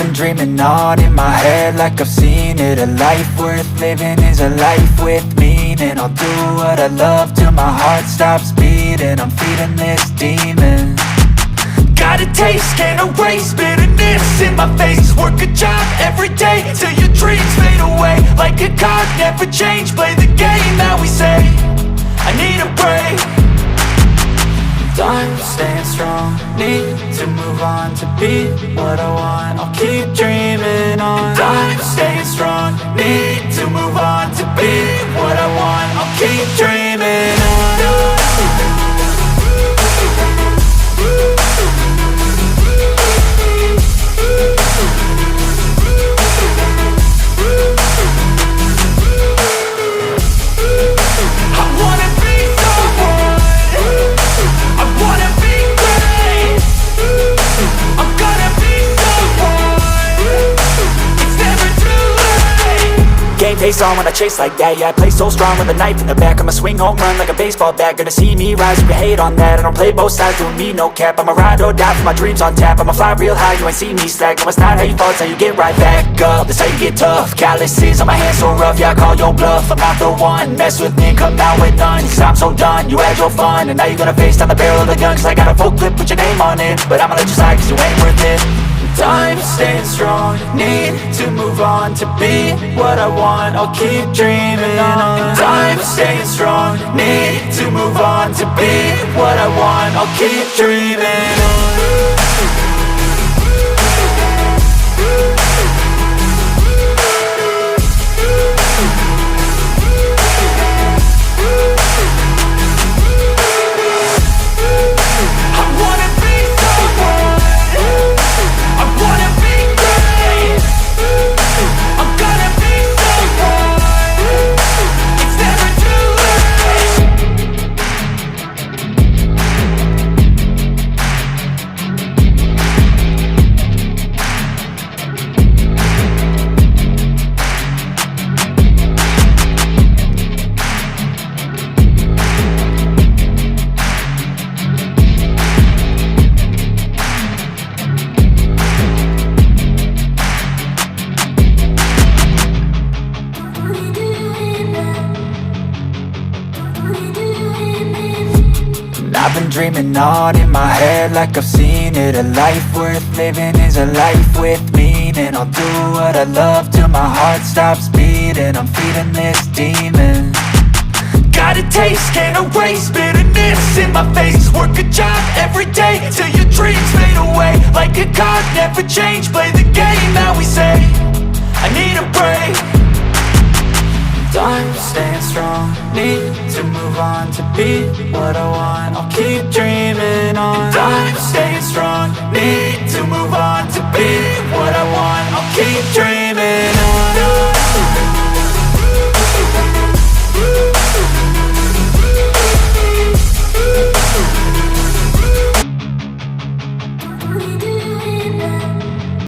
been dreaming on in my head like I've seen it. A life worth living is a life with meaning. I'll do what I love till my heart stops beating. I'm feeding this demon. Got a taste, can't erase bitterness in my face. Work a job every day till your dreams fade away. Like a card, never change, play the game that we say. I need a break. I'm staying strong, need to move on to be what I want. I'll keep dreaming on. I'm staying strong, need to move on to be what I want. I'll keep dreaming on. Game face on when I chase like that. Yeah, I play so strong with a knife in the back. I'ma swing home run like a baseball bat. Gonna see me rise, you can hate on that. I don't play both sides, doing me no cap. I'ma ride or die for my dreams on tap. I'ma fly real high, you ain't see me slack. No, it's not how you fall, it's how you get right back up. That's how you get tough. Calluses on my hands so rough, yeah, I call your bluff. I'm not the one, mess with me and come out with none. Cause I'm so done, you had your fun. And now you're gonna face down the barrel of the gun. Cause I got a full clip with your name on it. But I'ma let you slide cause you ain't worth it. I'm staying strong, need to move on to be what I want. I'll keep dreaming on. I'm staying strong, need to move on to be what I want. I'll keep dreaming on. I've been dreaming on in my head like I've seen it. A life worth living is a life with meaning. I'll do what I love till my heart stops beating. I'm feeding this demon. Got a taste, can't erase bitterness in my face. Work a job every day till your dreams fade away. Like a card, never change, play the game that we say. I need a break. I'm staying strong, need to move on to be what I want. I'll keep dreaming